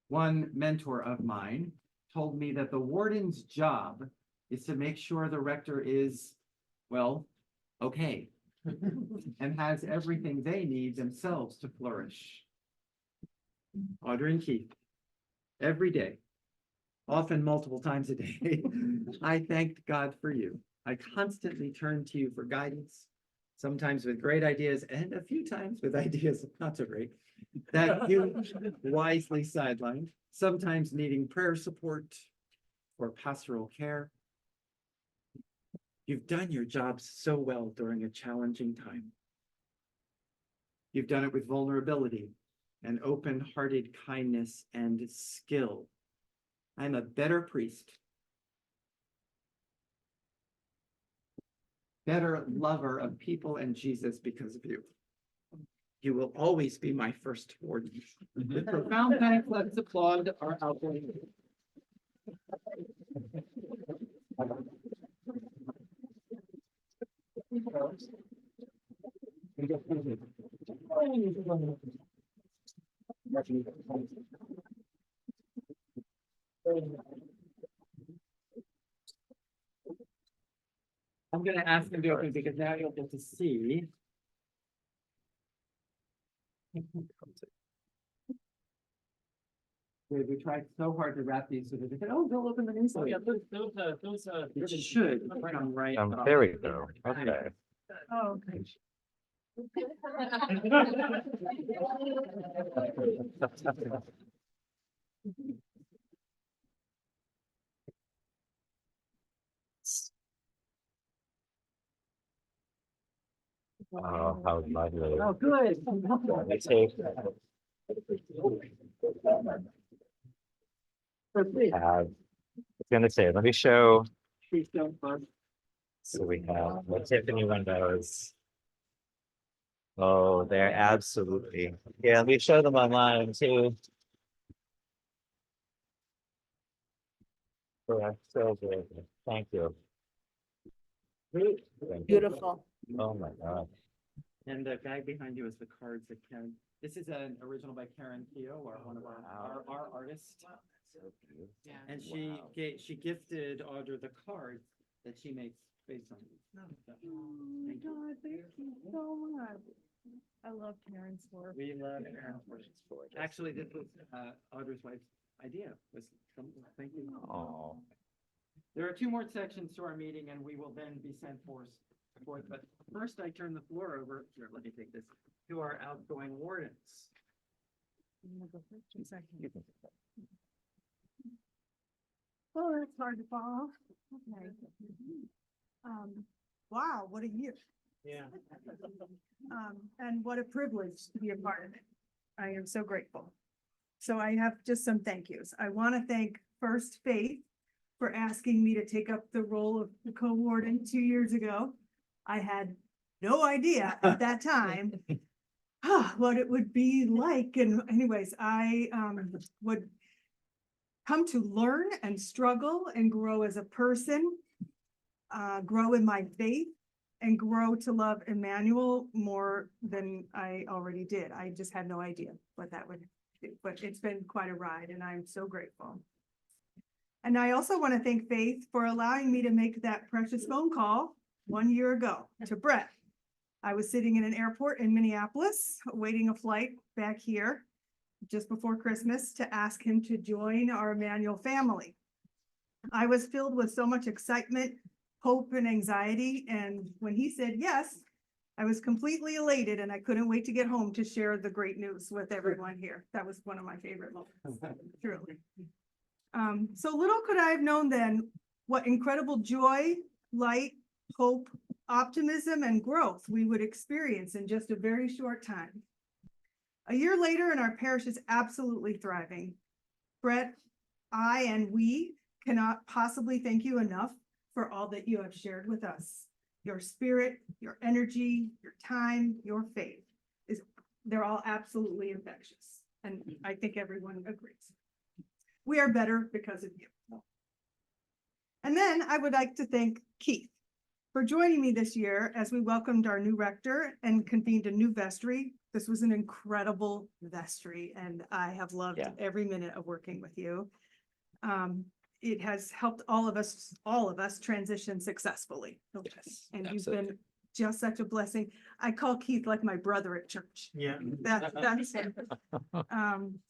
One mentor of mine told me that the warden's job is to make sure the rector is, well, okay, and has everything they need themselves to flourish. Audrey and Keith, every day, often multiple times a day, I thanked God for you. I constantly turned to you for guidance, sometimes with great ideas and a few times with ideas not so great, that you wisely sidelined, sometimes needing prayer support or pastoral care. You've done your jobs so well during a challenging time. You've done it with vulnerability and open-hearted kindness and skill. I'm a better priest, better lover of people and Jesus because of you. You will always be my first warden. With profound thanks, let's applaud our outgoing. I'm gonna ask them to open because now you'll get to see. We tried so hard to wrap these so that they said, oh, they'll open the newsletter. It should come right. There we go. Okay. Oh, okay. Oh, how lovely. Oh, good. Let me take. I was gonna say, let me show. Please don't buzz. So we have the Tiffany windows. Oh, they're absolutely. Yeah, let me show them online too. Correct. So good. Thank you. Thank you. Beautiful. Oh my God. And the bag behind you is the cards that Karen, this is an original by Karen Keogh, or one of our artists. So beautiful. And she gifted Audra the cards that she makes based on these. Oh my God, thank you so much. I love Karen's work. We love Karen's work. Actually, this was Audra's wife's idea. Thank you. Oh. There are two more sections to our meeting and we will then be sent forth. But first I turn the floor over, here, let me take this, to our outgoing wardens. Oh, that's hard to follow. Okay. Wow, what a year. Yeah. And what a privilege to be a part of it. I am so grateful. So I have just some thank yous. I want to thank First Faith for asking me to take up the role of the co-warden 2 years ago. I had no idea at that time what it would be like. And anyways, I would come to learn and struggle and grow as a person, grow in my faith, and grow to love Emmanuel more than I already did. I just had no idea what that would do, but it's been quite a ride and I'm so grateful. And I also want to thank Faith for allowing me to make that precious phone call 1 year ago to Brett. I was sitting in an airport in Minneapolis, waiting a flight back here just before Christmas to ask him to join our Emmanuel family. I was filled with so much excitement, hope, and anxiety. And when he said yes, I was completely elated and I couldn't wait to get home to share the great news with everyone here. That was one of my favorite moments, truly. So little could I have known then what incredible joy, light, hope, optimism, and growth we would experience in just a very short time. A year later, and our parish is absolutely thriving. Brett, I, and we cannot possibly thank you enough for all that you have shared with us. Your spirit, your energy, your time, your faith they're all absolutely infectious. And I think everyone agrees. We are better because of you. And then I would like to thank Keith for joining me this year as we welcomed our new rector and convened a new vestry. This was an incredible vestry, and I have loved every minute of working with you. It has helped all of us transition successfully. And you've been just such a blessing. I call Keith like my brother at church. Yeah. That's him.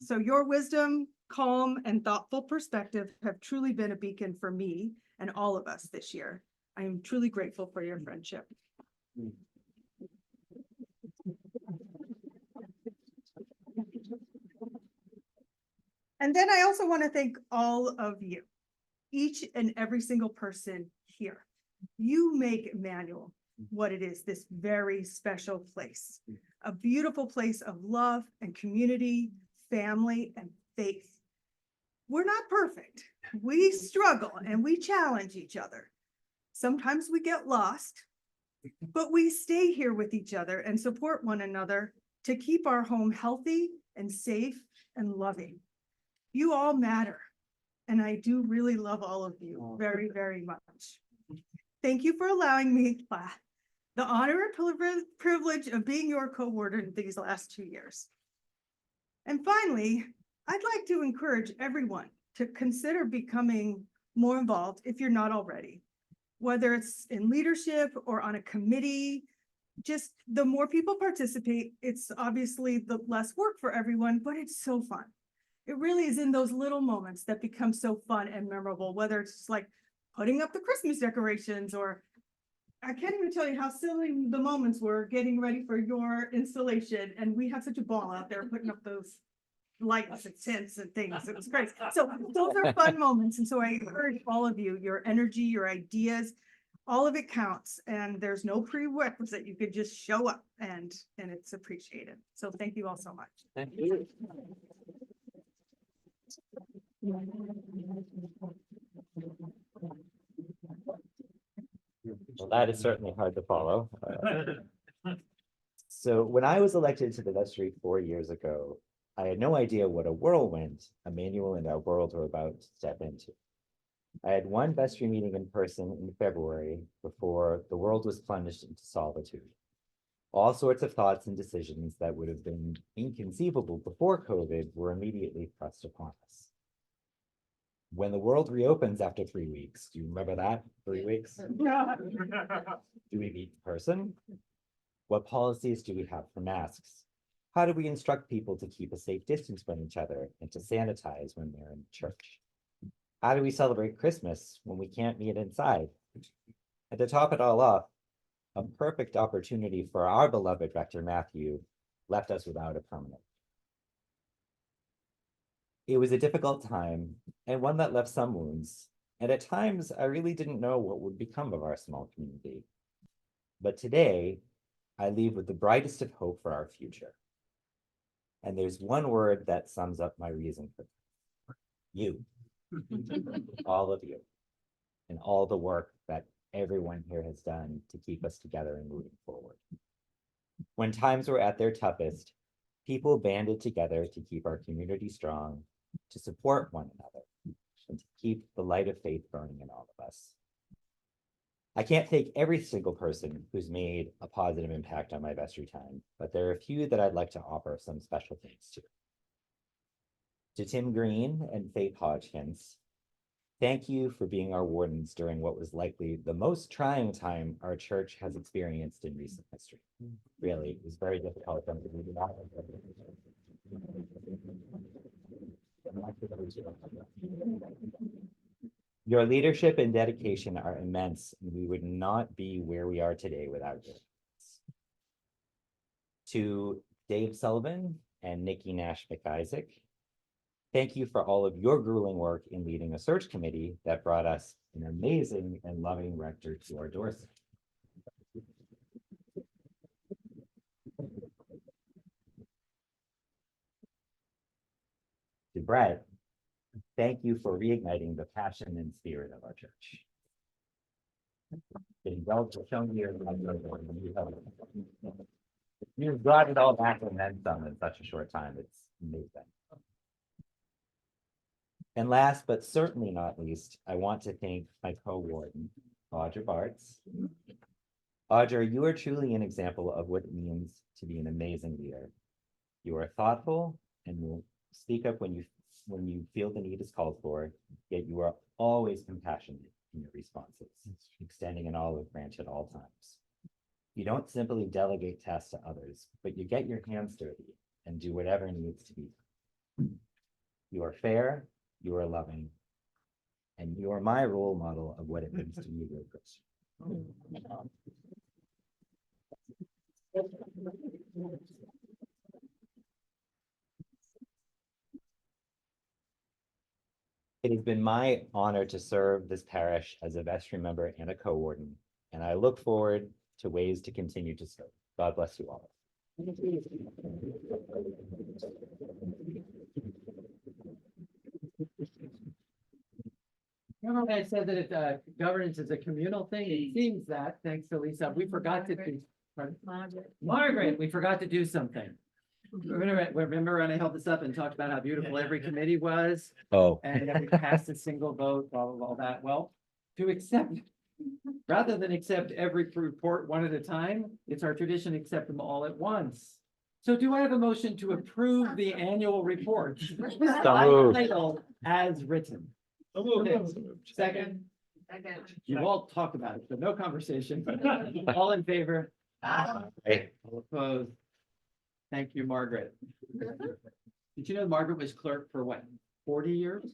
So your wisdom, calm, and thoughtful perspective have truly been a beacon for me and all of us this year. I am truly grateful for your friendship. And then I also want to thank all of you, each and every single person here. You make Emmanuel what it is, this very special place, a beautiful place of love and community, family, and faith. We're not perfect. We struggle and we challenge each other. Sometimes we get lost, but we stay here with each other and support one another to keep our home healthy and safe and loving. You all matter, and I do really love all of you very, very much. Thank you for allowing me the honor and privilege of being your co-warden these last 2 years. And finally, I'd like to encourage everyone to consider becoming more involved if you're not already, whether it's in leadership or on a committee. Just the more people participate, it's obviously the less work for everyone, but it's so fun. It really is in those little moments that become so fun and memorable, whether it's just like putting up the Christmas decorations, or I can't even tell you how silly the moments were getting ready for your installation. And we had such a ball out there putting up those lights and tents and things. It was great. So those are fun moments. And so I encourage all of you, your energy, your ideas, all of it counts. And there's no prerequisite. You could just show up and it's appreciated. So thank you all so much. Thank you. Well, that is certainly hard to follow. So when I was elected to the vestry 4 years ago, I had no idea what a whirlwind Emmanuel and our world were about to step into. I had one vestry meeting in person in February before the world was plunged into solitude. All sorts of thoughts and decisions that would have been inconceivable before COVID were immediately thrust upon us. When the world reopens after 3 weeks, do you remember that? 3 weeks? Do we meet in person? What policies do we have for masks? How do we instruct people to keep a safe distance from each other and to sanitize when they're in church? How do we celebrate Christmas when we can't meet inside? And to top it all off, a perfect opportunity for our beloved Rector Matthew left us without a permanent. It was a difficult time and one that left some wounds. And at times, I really didn't know what would become of our small community. But today, I leave with the brightest of hope for our future. And there's one word that sums up my reason for this. You. All of you. And all the work that everyone here has done to keep us together and moving forward. When times were at their toughest, people banded together to keep our community strong, to support one another, and to keep the light of faith burning in all of us. I can't thank every single person who's made a positive impact on my vestry time, but there are a few that I'd like to offer some special thanks to. To Tim Green and Faith Hodgkins, thank you for being our wardens during what was likely the most trying time our church has experienced in recent history. Really, it was very difficult for them to do that. Your leadership and dedication are immense, and we would not be where we are today without you. To Dave Sullivan and Nikki Nash McIsaac, thank you for all of your grueling work in leading a search committee that brought us an amazing and loving rector to our doorstep. Brett, thank you for reigniting the passion and spirit of our church. Been well shown here. You've brought it all back and then some in such a short time. It's amazing. And last but certainly not least, I want to thank my co-warden, Audra Bartz. Audra, you are truly an example of what it means to be an amazing leader. You are thoughtful and will speak up when you feel the need is called for, yet you are always compassionate in your responses, extending an olive branch at all times. You don't simply delegate tasks to others, but you get your hands dirty and do whatever needs to be done. You are fair, you are loving, and you are my role model of what it means to be a good Christian. It has been my honor to serve this parish as a vestry member and a co-warden, and I look forward to ways to continue to serve. God bless you all. Remember when I said that governance is a communal thing? It seems that, thanks to Lisa, we forgot to do. Pardon? Margaret, we forgot to do something. Remember when I held this up and talked about how beautiful every committee was? Oh. And that we passed a single vote, blah, blah, blah, all that. Well, to accept, rather than accept every report one at a time, it's our tradition to accept them all at once. So do I have a motion to approve the annual report? By title as written? Second? You all talk about it, but no conversation. All in favor? Hey. All opposed? Thank you, Margaret. Did you know Margaret was clerk for what, 40 years?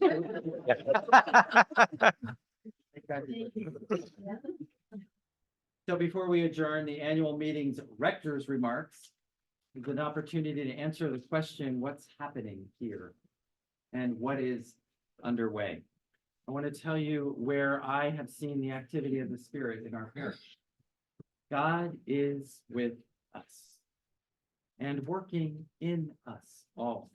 So before we adjourn, the annual meeting's rector's remarks is an opportunity to answer the question, what's happening here? And what is underway? I want to tell you where I have seen the activity of the Spirit in our parish. God is with us and working in us all.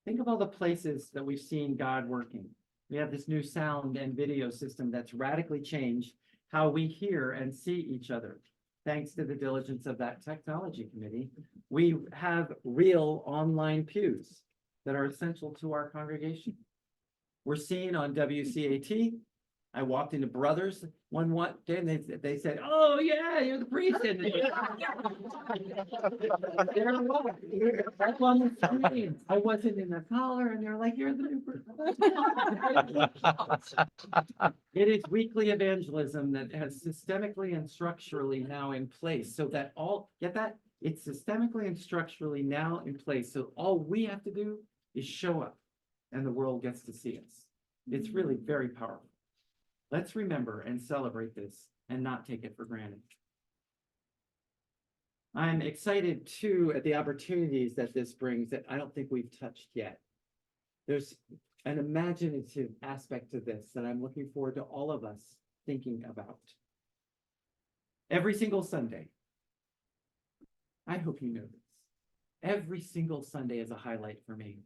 Think of all the places that we've seen God working. We have this new sound and video system that's radically changed how we hear and see each other. Thanks to the diligence of that technology committee, we have real online pews that are essential to our congregation. We're seen on WCAT. I walked into Brothers one day and they said, "Oh yeah, you're the priest." And there I was. That's on the screen. I wasn't in the collar and they're like, "You're the new priest." It is weekly evangelism that has systemically and structurally now in place so that get that? It's systemically and structurally now in place. So all we have to do is show up and the world gets to see us. It's really very powerful. Let's remember and celebrate this and not take it for granted. I'm excited too at the opportunities that this brings that I don't think we've touched yet. There's an imaginative aspect to this that I'm looking forward to all of us thinking about. Every single Sunday, I hope you know this, every single Sunday is a highlight for me,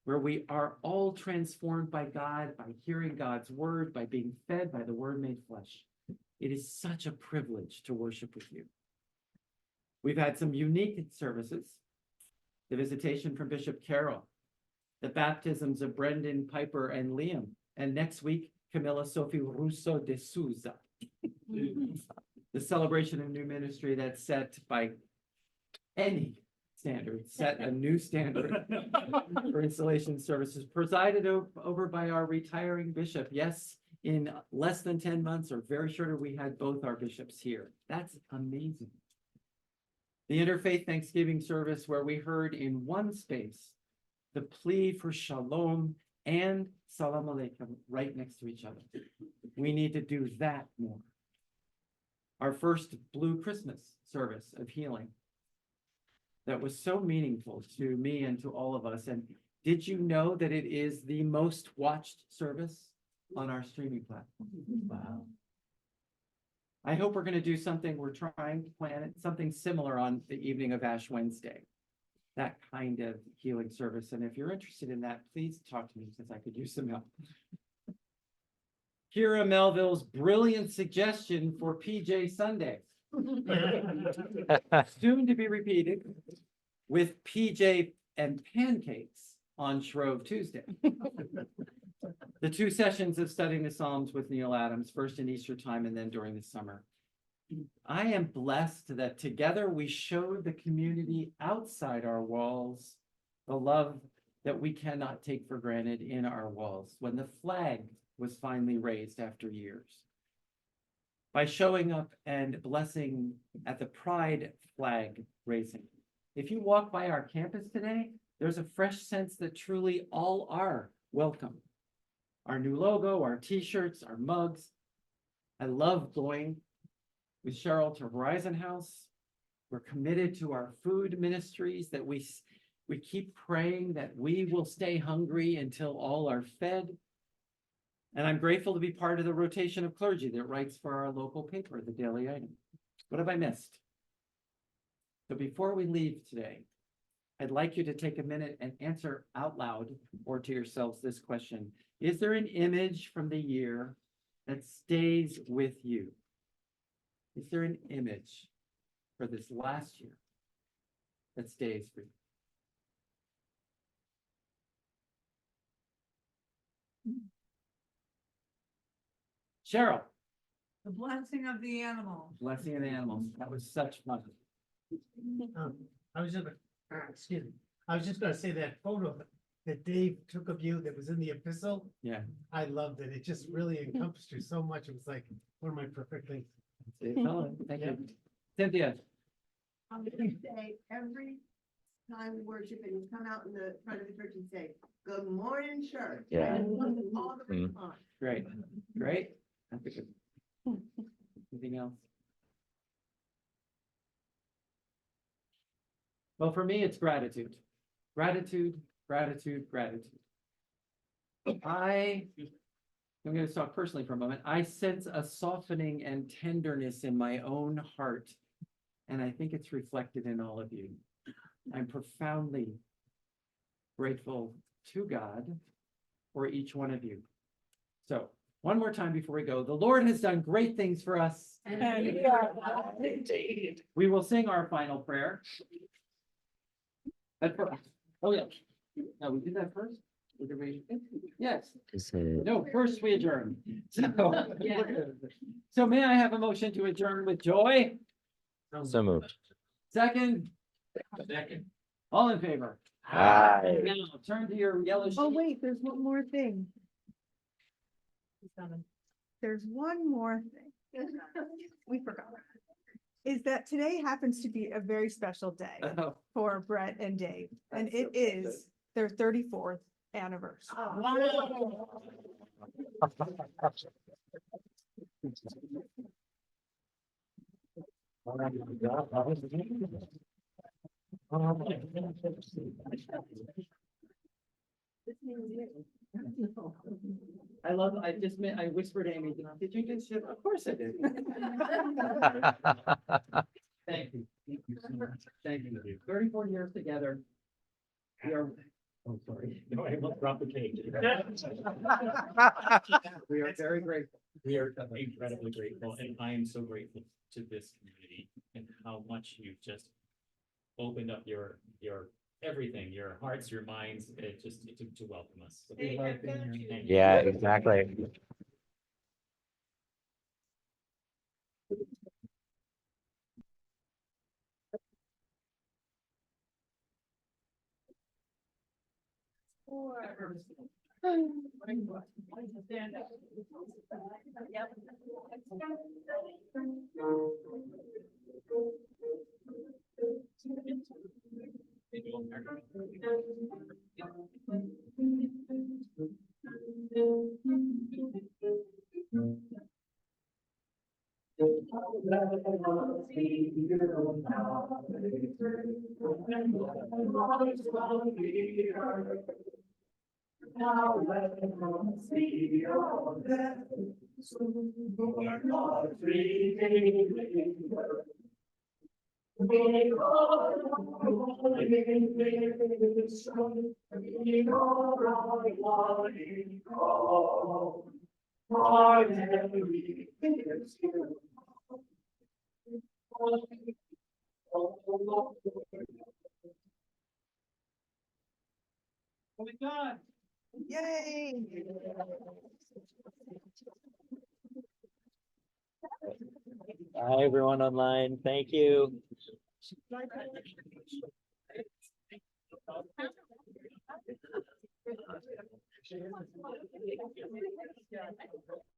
where we are all transformed by God, by hearing God's word, by being fed by the word made flesh. It is such a privilege to worship with you. We've had some unique services, the visitation from Bishop Carroll, the baptisms of Brendan, Piper, and Liam, and next week, Camilla Sophie Russo de Souza. The celebration of new ministry that's set by any standard, set a new standard for installation services, presided over by our retiring bishop. Yes, in less than 10 months or very shorter, we had both our bishops here. That's amazing. The Interfaith Thanksgiving service where we heard in one space the plea for shalom and salam alaikum right next to each other. We need to do that more. Our first Blue Christmas service of healing that was so meaningful to me and to all of us. And did you know that it is the most watched service on our streaming platform? Wow. I hope we're going to do something, we're trying to plan it, something similar on the evening of Ash Wednesday. that kind of healing service. And if you're interested in that, please talk to me because I could use some help. Kira Melville's brilliant suggestion for PJ Sunday, soon to be repeated, with PJ and pancakes on Shrove Tuesday. The 2 sessions of studying the Psalms with Neil Adams, first in Easter time and then during the summer. I am blessed that together we showed the community outside our walls the love that we cannot take for granted in our walls when the flag was finally raised after years. By showing up and blessing at the Pride flag raising. If you walk by our campus today, there's a fresh sense that truly all are welcome. Our new logo, our t-shirts, our mugs. I love going with Cheryl to Horizon House. We're committed to our food ministries that we keep praying that we will stay hungry until all are fed. And I'm grateful to be part of the rotation of clergy that writes for our local paper, the Daily Item. What have I missed? So before we leave today, I'd like you to take a minute and answer out loud or to yourselves this question. Is there an image from the year that stays with you? Is there an image for this last year that stays for you? Cheryl. The blessing of the animal. Blessing of the animals. That was such fun. I was just, excuse me, I was just gonna say that photo that Dave took of you that was in the epistle. Yeah. I loved it. It just really encompassed you so much. It was like one of my perfect things. Thank you. Cynthia. I'm gonna say every time we worship and you come out in the front of the church and say, good morning, church. Yeah. And all the Mm. response. Great. Great. That's a good. Anything else? Well, for me, it's gratitude. Gratitude, gratitude, gratitude. I'm going to talk personally for a moment. I sense a softening and tenderness in my own heart, and I think it's reflected in all of you. I'm profoundly grateful to God for each one of you. So, one more time before we go. The Lord has done great things for us. Indeed. We will sing our final prayer. Oh, yeah. No, we did that first? Or did we? Yes. Is it? No, first we adjourn. So may I have a motion to adjourn with joy? So moved. Second? Second. All in favor? Aye. Now, turn to your yellow Oh, sheet. wait, there's one more thing. There's one more thing. We forgot. Is that today happens to be a very special day Oh, for Brett and Dave, and That's it so is their 34th anniversary. I whispered Amy, did you just, of course I did. Thank you. Thank you so much. Thank you. 34 years together. We are, oh, sorry. No, I will drop the cake. We are very grateful. We are incredibly grateful, and I am so grateful to this community and how much you've just opened up your everything, your hearts, your minds, to welcome us. So we love being here. Thank you. Yeah, exactly. Oh my God. Yay. Hi, everyone online. Thank you.